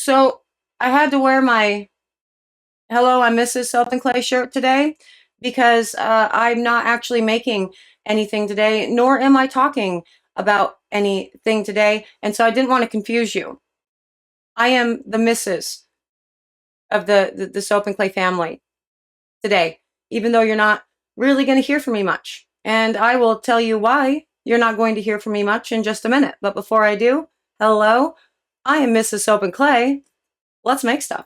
So I had to wear my Hello, I'm Mrs. Soap and Clay shirt today because I'm not actually making anything today, nor am I talking about anything today. And so I didn't want to confuse you. I am the Mrs. of the Soap and Clay family today, even though you're not really going to hear from me much. And I will tell you why you're not going to hear from me much in just a minute. But before I do, hello, I am Mrs. Soap and Clay. Let's make stuff.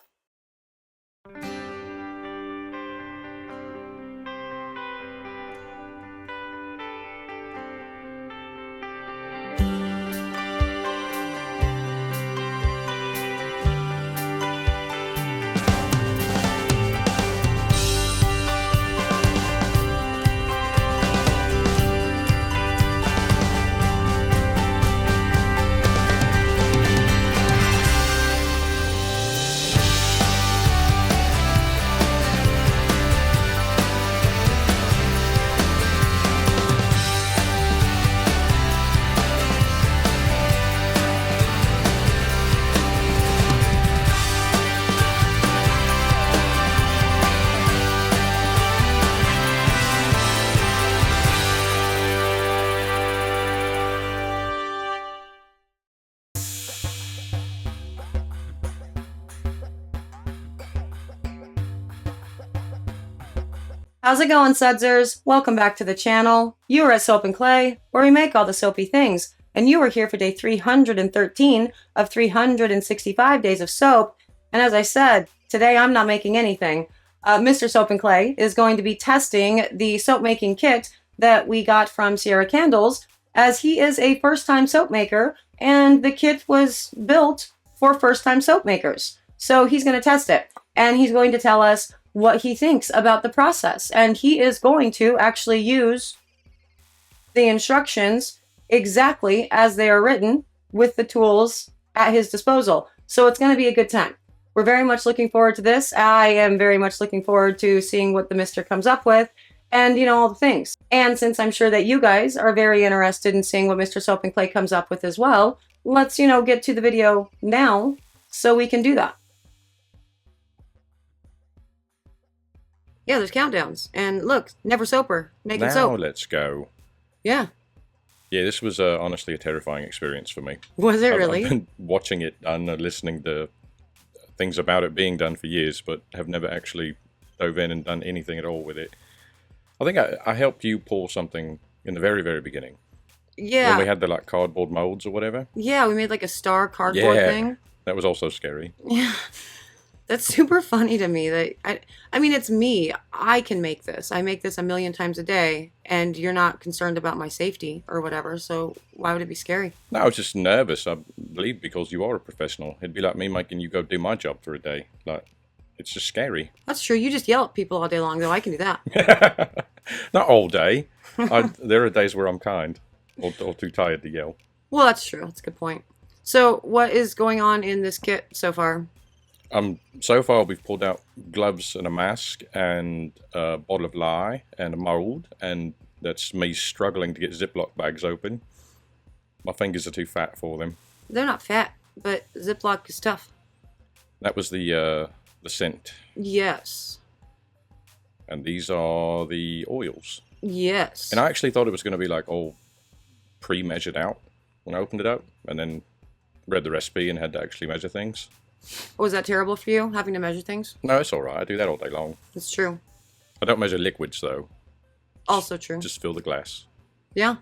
How's it going, Sudzers? Welcome back to the channel. You are at Soap and Clay, where we make all the soapy things, and you are here for day 313 of 365 days of soap. And as I said, today I'm not making anything. Mr. Soap and Clay is going to be testing the soap making kit that we got from Cierra Candles, as he is a first-time soap maker, and the kit was built for first-time soap makers. So he's going to test it, and he's going to tell us what he thinks about the process. And he is going to actually use the instructions exactly as they are written with the tools at his disposal. So it's going to be a good time. We're very much looking forward to this. I am very much looking forward to seeing what the Mister comes up with and, all the things. And since I'm sure that you guys are very interested in seeing what Mr. Soap and Clay comes up with as well, let's, get to the video now so we can do that. Yeah, there's countdowns. And look, Never Soaper, making soap. Now let's go. Yeah. Yeah, this was honestly a terrifying experience for me. Was it really? I've been watching it done, listening to things about it being done for years, but have never actually dove in and done anything at all with it. I think I helped you pour something in the very, very beginning. Yeah. When we had the cardboard molds or whatever. Yeah, we made like a star cardboard thing. That was also scary. Yeah. That's super funny to me. That I mean, it's me. I can make this. I make this a million times a day, and you're not concerned about my safety or whatever. So why would it be scary? No, I was just nervous. I believe because you are a professional. It'd be like me making you go do my job for a day. It's just scary. That's true. You just yell at people all day long, though. I can do that. Not all day. There are days where I'm kind or too tired to yell. Well, that's true. That's a good point. So what is going on in this kit so far? So far we've pulled out gloves and a mask and a bottle of lye and a mold, and that's me struggling to get Ziploc bags open. My fingers are too fat for them. They're not fat, but Ziploc is tough. That was the scent. Yes. And these are the oils. Yes. And I actually thought it was going to be all pre-measured out when I opened it up, and then read the recipe and had to actually measure things. Was that terrible for you, having to measure things? No, it's alright. I do that all day long. It's true. I don't measure liquids, though. Also true. Just fill the glass. Yeah.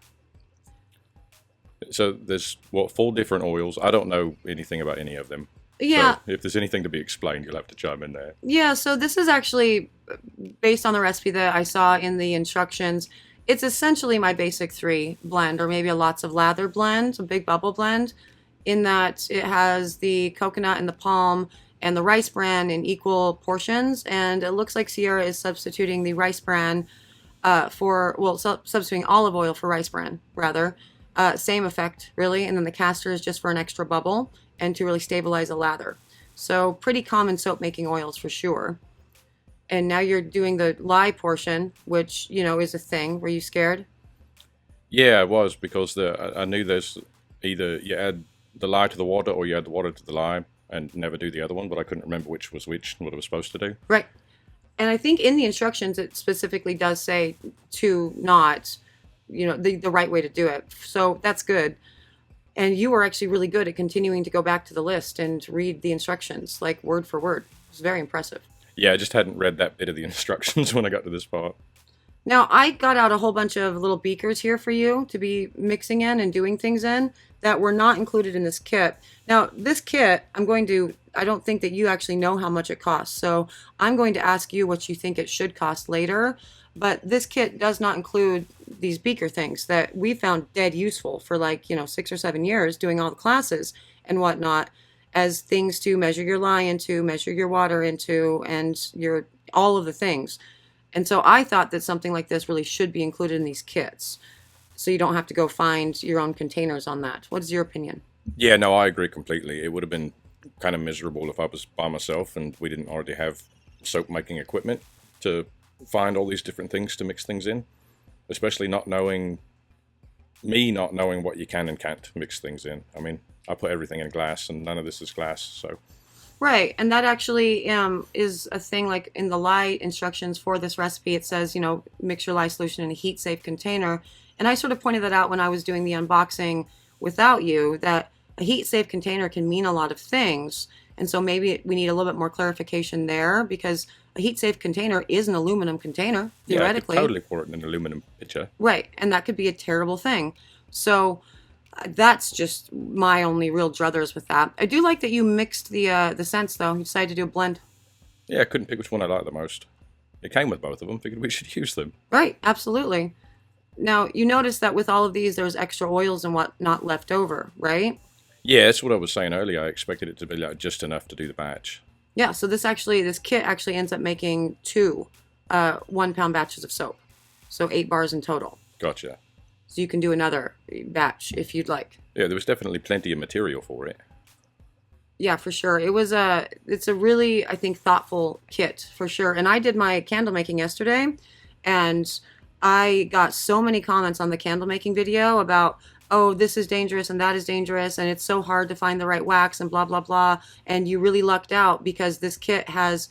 So there's, 4 different oils. I don't know anything about any of them. Yeah. So if there's anything to be explained, you'll have to chime in there. Yeah, so this is actually based on the recipe that I saw in the instructions. It's essentially my basic 3 blend, or maybe a lots of lather blend, a big bubble blend, in that it has the coconut and the palm and the rice bran in equal portions. And it looks like Sierra is substituting the rice bran substituting olive oil for rice bran, rather. Same effect, really. And then the castor is just for an extra bubble and to really stabilize a lather. So pretty common soap making oils for sure. And now you're doing the lye portion, which, is a thing. Were you scared? Yeah, I was, because I knew there's either you add the lye to the water or you add the water to the lye. and never do the other one, but I couldn't remember which was which and what I was supposed to do. Right. And I think in the instructions, it specifically does say to not, the right way to do it. So that's good. And you were actually really good at continuing to go back to the list and read the instructions, like word for word. It was very impressive. Yeah, I just hadn't read that bit of the instructions when I got to this part. Now, I got out a whole bunch of little beakers here for you to be mixing in and doing things in that were not included in this kit. Now, this kit, I don't think that you actually know how much it costs. So I'm going to ask you what you think it should cost later. But this kit does not include these beaker things that we found dead useful for 6 or 7 years doing all the classes and whatnot, as things to measure your lye into, measure your water into, and all of the things. And so I thought that something like this really should be included in these kits, so you don't have to go find your own containers on that. What is your opinion? Yeah, no, I agree completely. It would have been kind of miserable if I was by myself and we didn't already have soap making equipment to find all these different things to mix things in, especially not knowing what you can and can't mix things in. I mean, I put everything in glass and none of this is glass, so. Right, and that actually is a thing. Like in the lye instructions for this recipe, it says, mix your lye solution in a heat-safe container. And I sort of pointed that out when I was doing the unboxing without you, that a heat-safe container can mean a lot of things. And so maybe we need a little bit more clarification there, because a heat-safe container is an aluminum container, theoretically. Yeah, I could totally pour it in an aluminum pitcher. Right, and that could be a terrible thing. So that's just my only real druthers with that. I do like that you mixed the scents, though. You decided to do a blend. Yeah, I couldn't pick which one I liked the most. It came with both of them. Figured we should use them. Right, absolutely. Now, you notice that with all of these, there's extra oils and whatnot left over, right? Yeah, that's what I was saying earlier. I expected it to be just enough to do the batch. Yeah, so this kit actually ends up making 2 1-pound batches of soap. So 8 bars in total. Gotcha. So you can do another batch if you'd like. Yeah, there was definitely plenty of material for it. Yeah, for sure. It's a really, I think, thoughtful kit, for sure. And I did my candle making yesterday, and I got so many comments on the candle making video about, oh, this is dangerous and that is dangerous, and it's so hard to find the right wax and blah, blah, blah. And you really lucked out because this kit has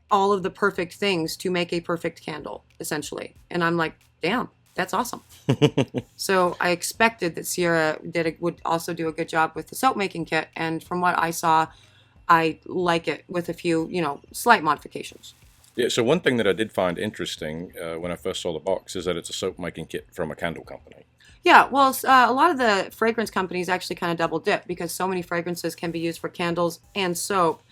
all of the perfect things to make a perfect candle, essentially. And I'm like, damn, that's awesome. So I expected that Cierra would also do a good job with the soap making kit. And from what I saw, I like it with a few, slight modifications. Yeah, so one thing that I did find interesting when I first saw the box is that it's a soap making kit from a candle company. Yeah, well, a lot of the fragrance companies actually kind of double dip because so many fragrances can be used for candles and soap.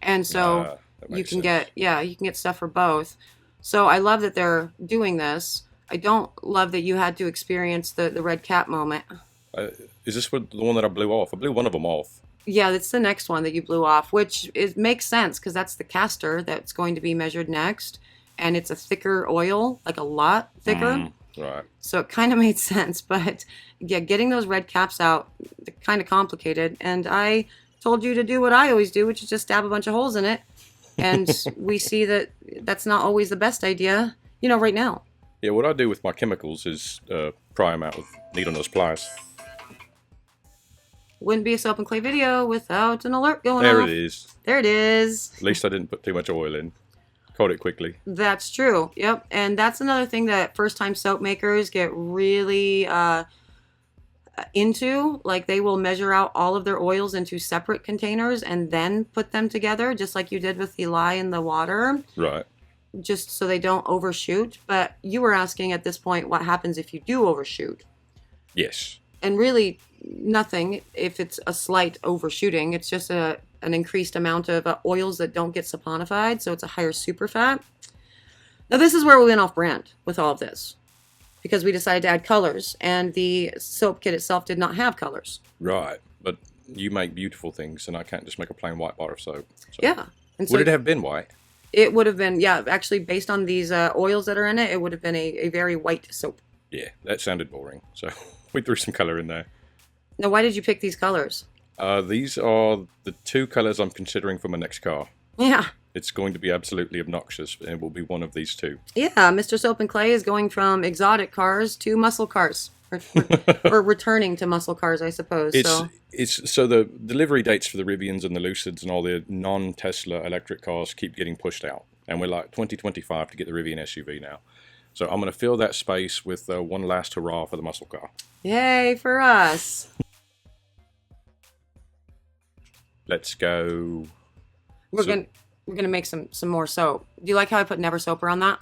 And so you can get stuff for both. So I love that they're doing this. I don't love that you had to experience the red cap moment. Is this the one that I blew off? I blew one of them off. Yeah, it's the next one that you blew off, which makes sense because that's the castor that's going to be measured next. And it's a thicker oil, like a lot thicker. Right. So it kind of made sense. But yeah, getting those red caps out, kind of complicated. And I told you to do what I always do, which is just stab a bunch of holes in it. And we see that that's not always the best idea, right now. Yeah, what I do with my chemicals is pry them out with needle nose pliers. Wouldn't be a soap and clay video without an alert going There off. it is. There it is. At least I didn't put too much oil in. Caught it quickly. That's true. Yep. And that's another thing that first-time soap makers get really into. Like, they will measure out all of their oils into separate containers and then put them together, just like you did with the lye and the water. Right. Just so they don't overshoot. But you were asking at this point what happens if you do overshoot. Yes. And really nothing if it's a slight overshooting. It's just an increased amount of oils that don't get saponified, so it's a higher superfat. Now this is where we went off brand with all of this, because we decided to add colors, and the soap kit itself did not have colors. Right, but you make beautiful things, and I can't just make a plain white bar of soap. So. Yeah. And so would it have been white? It would have been, yeah, actually based on these oils that are in it, it would have been a very white soap. Yeah, that sounded boring, so we threw some color in there. Now, why did you pick these colors? These are the 2 colors I'm considering for my next car. Yeah. It's going to be absolutely obnoxious, and it will be one of these 2. Yeah, Mr. Soap and Clay is going from exotic cars to muscle cars. or returning to muscle cars, I suppose. So the delivery dates for the Rivians and the Lucids and all the non-Tesla electric cars keep getting pushed out, and we're like 2025 to get the Rivian SUV now. So I'm going to fill that space with one last hurrah for the muscle car. Yay for us! Let's go. We're gonna make some more soap. Do you like how I put Never Soaper on that?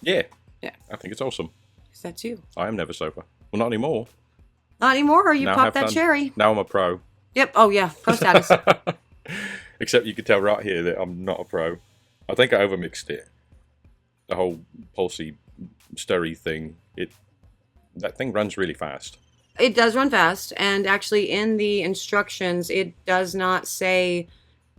Yeah. Yeah. I think it's awesome. Is that you? I am Never Soaper. Well, not anymore. Not anymore. You Now popped have that fun. cherry. Now I'm a pro. Yep. Oh yeah. Pro status. Except you can tell right here that I'm not a pro. I think I overmixed it. The whole pulsy, stirry thing. That thing runs really fast. It does run fast, and actually in the instructions, it does not say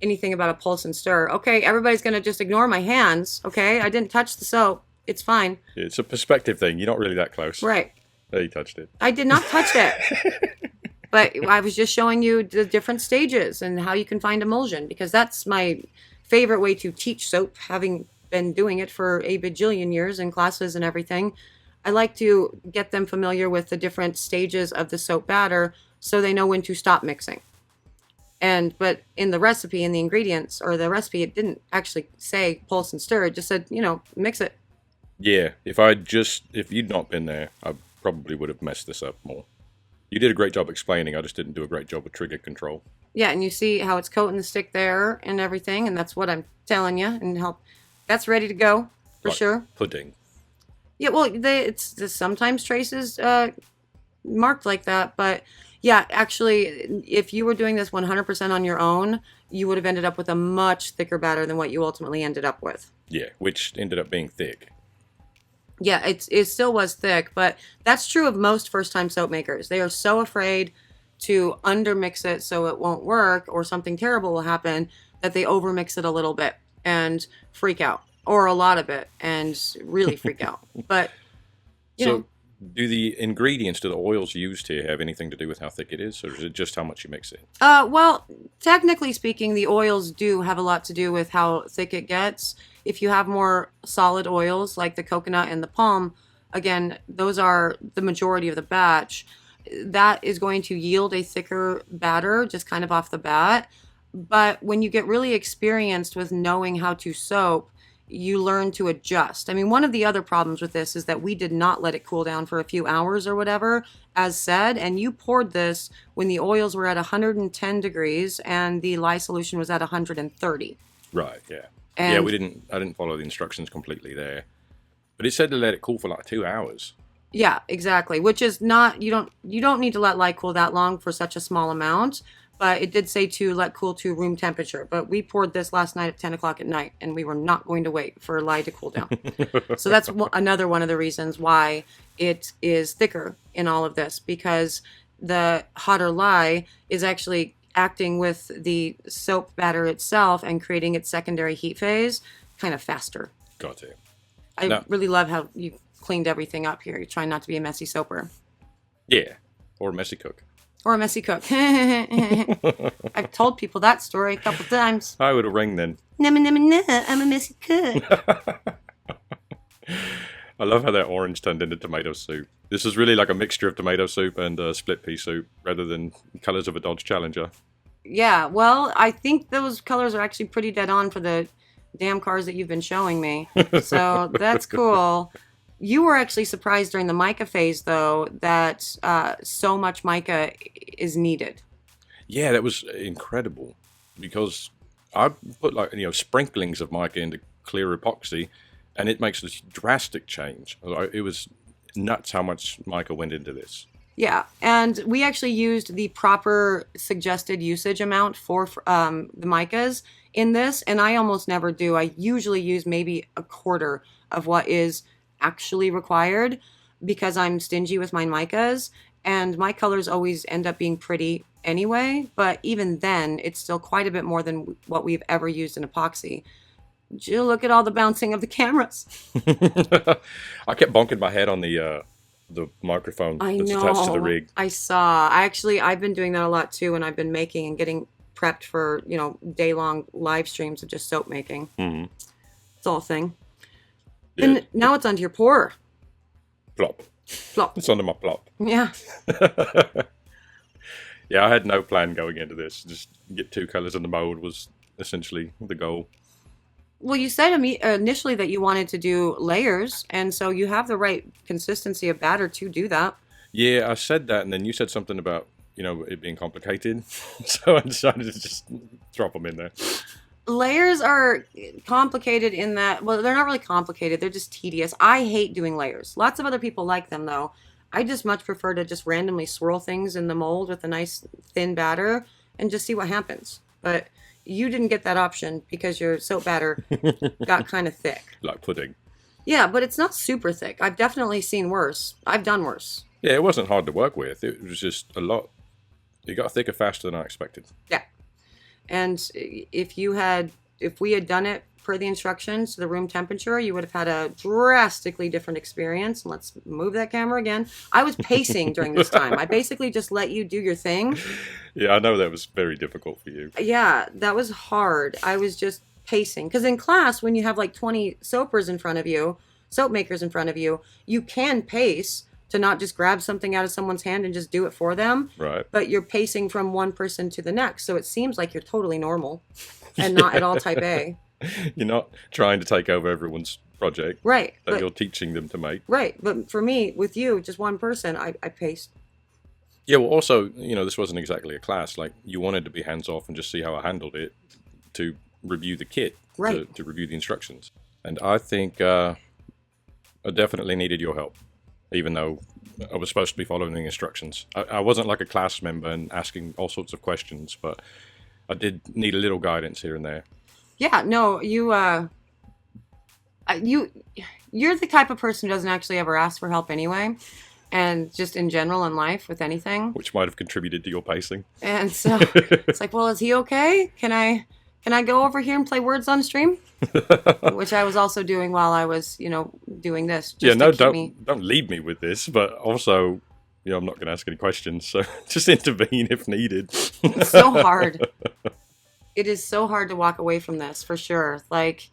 anything about a pulse and stir. Okay, everybody's going to just ignore my hands, okay? I didn't touch the soap. It's fine. It's a perspective thing. You're not really that close. Right. There, you touched it. I did not touch it. But I was just showing you the different stages and how you can find emulsion, because that's my favorite way to teach soap, having been doing it for a bajillion years in classes and everything. I like to get them familiar with the different stages of the soap batter so they know when to stop mixing. But in the recipe, in the ingredients, or the recipe, it didn't actually say pulse and stir. It just said, mix it. Yeah, if you'd not been there, I probably would have messed this up more. You did a great job explaining. I just didn't do a great job with trigger control. Yeah, and you see how it's coating the stick there and everything, and that's what I'm telling you. And that's ready to go for sure. Pudding. Yeah, well, it's sometimes traces marked like that, but yeah, actually, if you were doing this 100% on your own, you would have ended up with a much thicker batter than what you ultimately ended up with. Yeah, which ended up being thick. Yeah, it still was thick, but that's true of most first-time soap makers. They are so afraid to undermix it so it won't work or something terrible will happen that they overmix it a little bit and freak out. Or a lot of it, and really freak out. But, you know. Do the oils used here have anything to do with how thick it is, or is it just how much you mix it? Well, technically speaking, the oils do have a lot to do with how thick it gets. If you have more solid oils, like the coconut and the palm, again, those are the majority of the batch. That is going to yield a thicker batter, just kind of off the bat. But when you get really experienced with knowing how to soap, you learn to adjust. I mean, one of the other problems with this is that we did not let it cool down for a few hours or whatever, as said, and you poured this when the oils were at 110 degrees and the lye solution was at 130. Right, yeah. And yeah, I didn't follow the instructions completely there. But it said to let it cool for like 2 hours. Yeah, exactly, which is not, you don't need to let lye cool that long for such a small amount. But it did say to let cool to room temperature. But we poured this last night at 10 o'clock at night, and we were not going to wait for lye to cool down. So that's another one of the reasons why it is thicker in all of this, because the hotter lye is actually acting with the soap batter itself and creating its secondary heat phase kind of faster. Got it. I really love how you cleaned everything up here. You're trying not to be a messy soaper. Yeah, or a messy cook. Or a messy cook. I've told people that story a couple times. I would have rang then. No, I'm a messy cook. I love how that orange turned into tomato soup. This is really like a mixture of tomato soup and split pea soup rather than colors of a Dodge Challenger. Yeah, well, I think those colors are actually pretty dead on for the damn cars that you've been showing me. So that's cool. You were actually surprised during the mica phase, though, that so much mica is needed. Yeah, that was incredible, because I put sprinklings of mica into clear epoxy, and it makes this drastic change. It was nuts how much mica went into this. Yeah, and we actually used the proper suggested usage amount for the micas in this, and I almost never do. I usually use maybe a quarter of what is actually required, because I'm stingy with my micas, and my colors always end up being pretty anyway, but even then it's still quite a bit more than what we've ever used in epoxy. Jill, look at all the bouncing of the cameras. I kept bonking my head on the microphone that's attached to the rig. I saw. I've been doing that a lot too, and I've been making and getting prepped for day-long live streams of just soap making. It's all a thing. And now it's onto your pour. Plop. Plop. It's under my plop. Yeah. Yeah, I had no plan going into this. Just get 2 colors in the mold was essentially the goal. Well, you said initially that you wanted to do layers, and so you have the right consistency of batter to do that. Yeah, I said that, and then you said something about, it being complicated. So I decided to just drop them in there. Layers are complicated in that, well, they're not really complicated. They're just tedious. I hate doing layers. Lots of other people like them, though. I just much prefer to just randomly swirl things in the mold with a nice thin batter and just see what happens. But you didn't get that option because your soap batter got kind of thick. Like pudding. Yeah, but it's not super thick. I've definitely seen worse. I've done worse. Yeah, it wasn't hard to work with. It was just a lot. It got thicker faster than I expected. Yeah. And if we had done it per the instructions to the room temperature, you would have had a drastically different experience. Let's move that camera again. I was pacing during this time. I basically just let you do your thing. Yeah, I know that was very difficult for you. Yeah, that was hard. I was just pacing. Because in class, when you have like 20 soapers in front of you, soap makers in front of you, you can pace to not just grab something out of someone's hand and just do it for them. Right. But you're pacing from one person to the next. So it seems like you're totally normal and not at all type A. You're not trying to take over everyone's project. Right. That you're teaching them to make. Right. But for me, with you, just one person, I paced. Yeah, well, also, this wasn't exactly a class. Like, you wanted to be hands-off and just see how I handled it to review the kit, right. to review the instructions. And I think I definitely needed your help, even though I was supposed to be following the instructions. I wasn't like a class member and asking all sorts of questions, but I did need a little guidance here and there. Yeah, no, you're the type of person who doesn't actually ever ask for help anyway. And just in general in life with anything. Which might have contributed to your pacing. And so it's like, well, is he okay? Can I go over here and play words on stream? Which I was also doing while I was, doing this. Just don't leave me with this, but also, I'm not going to ask any questions, so just intervene if needed. It's so hard. It is so hard to walk away from this, for sure. Like,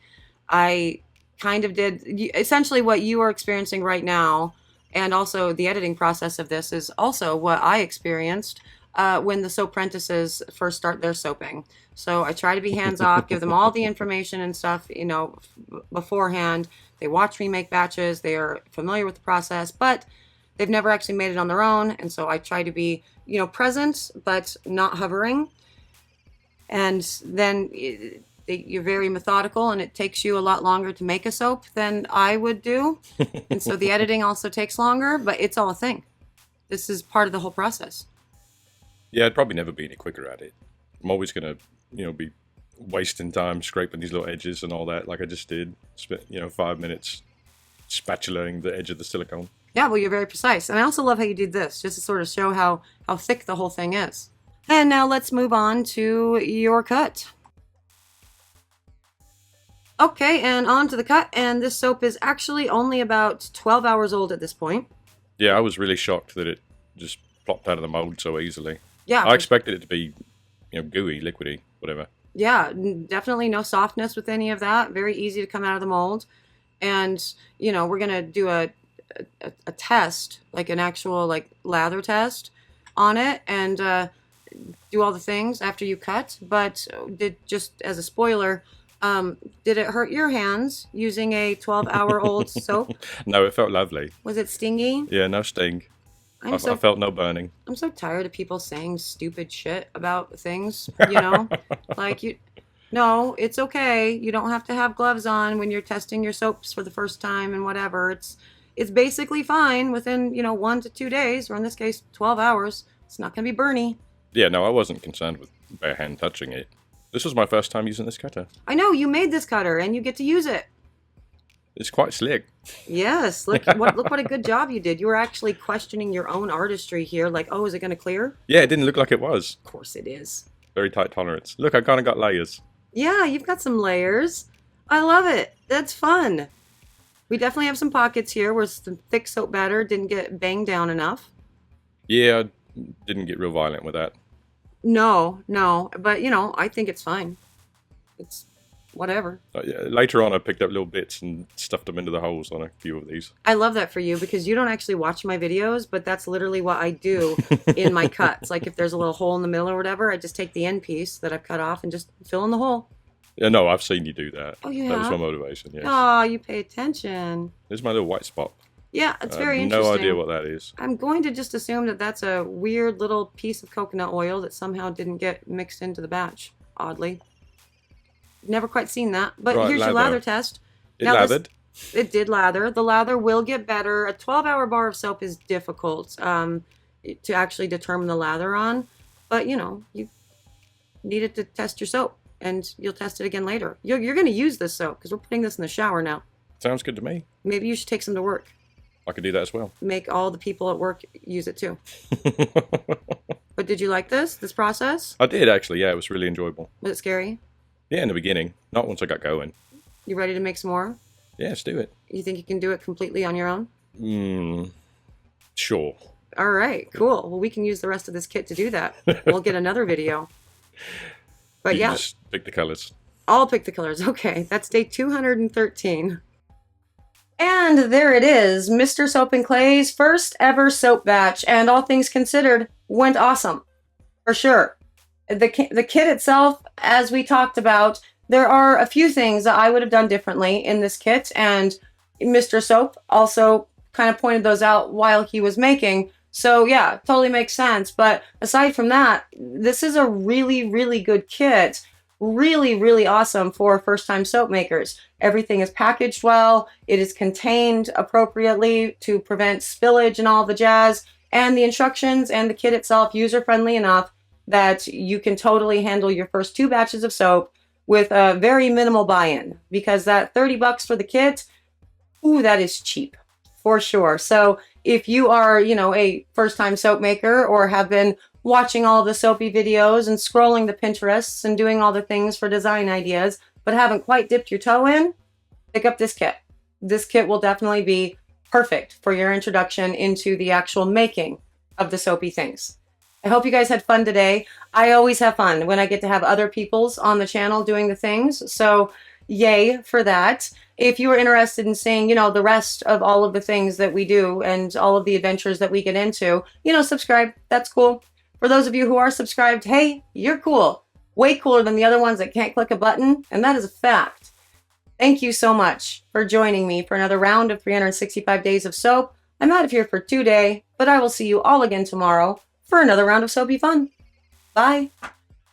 I kind of did, essentially what you are experiencing right now, and also the editing process of this is also what I experienced when the soap apprentices first start their soaping. So I try to be hands-off, give them all the information and stuff, beforehand. They watch me make batches. They are familiar with the process, but they've never actually made it on their own. And so I try to be, present, but not hovering. And then you're very methodical, and it takes you a lot longer to make a soap than I would do. And so the editing also takes longer, but it's all a thing. This is part of the whole process. Yeah, I'd probably never be any quicker at it. I'm always going to, be wasting time scraping these little edges and all that, like I just did. Spent, 5 minutes spatulaing the edge of the silicone. Yeah, well, you're very precise. And I also love how you did this, just to sort of show how thick the whole thing is. And now let's move on to your cut. Okay, and on to the cut. And this soap is actually only about 12 hours old at this point. Yeah, I was really shocked that it just plopped out of the mold so easily. Yeah. I expected it to be, gooey, liquidy, whatever. Yeah, definitely no softness with any of that. Very easy to come out of the mold. And, we're going to do a test, like an actual lather test on it, and do all the things after you cut. But just as a spoiler, did it hurt your hands using a 12-hour-old soap? No, it felt lovely. Was it stingy? Yeah, no sting. I felt no burning. I'm so tired of people saying stupid shit about things, No, it's okay. You don't have to have gloves on when you're testing your soaps for the first time and whatever. It's basically fine within, 1 to 2 days, or in this case, 12 hours. It's not going to be burny. Yeah, no, I wasn't concerned with bare hand touching it. This was my first time using this cutter. I know, you made this cutter, and you get to use it. It's quite slick. Yes, look what a good job you did. You were actually questioning your own artistry here, like, oh, is it going to clear? Yeah, it didn't look like it was. Of course it is. Very tight tolerance. Look, I kind of got layers. Yeah, you've got some layers. I love it. That's fun. We definitely have some pockets here where some thick soap batter didn't get banged down enough. Yeah, I didn't get real violent with that. No, but I think it's fine. whatever. Yeah, later on, I picked up little bits and stuffed them into the holes on a few of these. I love that for you because you don't actually watch my videos, but that's literally what I do in my cuts. Like if there's a little hole in the middle or whatever, I just take the end piece that I've cut off and just fill in the hole. Yeah, no, I've seen you do that. Oh, you That was have? my motivation, yes. Oh, you pay attention. There's my little white spot. Yeah, it's very I have interesting. no idea what that is. I'm going to just assume that that's a weird little piece of coconut oil that somehow didn't get mixed into the batch, oddly. Never quite seen that. But Right, here's your lather. lather test. It Now, lathered. It did lather. The lather will get better. A 12-hour bar of soap is difficult to actually determine the lather on. But, you know, you needed to test your soap, and you'll test it again later. You're going to use this soap because we're putting this in the shower now. Sounds good to me. Maybe you should take some to work. I could do that as well. Make all the people at work use it too. But did you like this process? I did, actually. Yeah, it was really enjoyable. Was it scary? Yeah, in the beginning. Not once I got going. You ready to make some more? Yeah, let's do it. You think you can do it completely on your own? Sure. All right, cool. Well, we can use the rest of this kit to do that. We'll get another video. But You yeah, just pick the colors. I'll pick the colors. Okay, that's day 213. And there it is, Mr. Soap and Clay's first ever soap batch, and all things considered, went awesome. For sure. The kit itself, as we talked about, there are a few things that I would have done differently in this kit, and Mr. Soap also kind of pointed those out while he was making. So yeah, totally makes sense. But aside from that, this is a really, really good kit. Really, really awesome for first-time soap makers. Everything is packaged well. It is contained appropriately to prevent spillage and all the jazz. And the instructions and the kit itself user-friendly enough that you can totally handle your first 2 batches of soap with a very minimal buy-in. Because that $30 for the kit, ooh, that is cheap for sure. So if you are, you know, a first-time soap maker or have been watching all the soapy videos and scrolling the Pinterests and doing all the things for design ideas, but haven't quite dipped your toe in, pick up this kit. This kit will definitely be perfect for your introduction into the actual making of the soapy things. I hope you guys had fun today. I always have fun when I get to have other people's on the channel doing the things. So yay for that. If you are interested in seeing, you know, the rest of all of the things that we do and all of the adventures that we get into, you know, subscribe. That's cool. For those of you who are subscribed, hey, you're cool. Way cooler than the other ones that can't click a button, and that is a fact. Thank you so much for joining me for another round of 365 days of soap. I'm out of here for 2 days, but I will see you all again tomorrow for another round of soapy fun. Bye.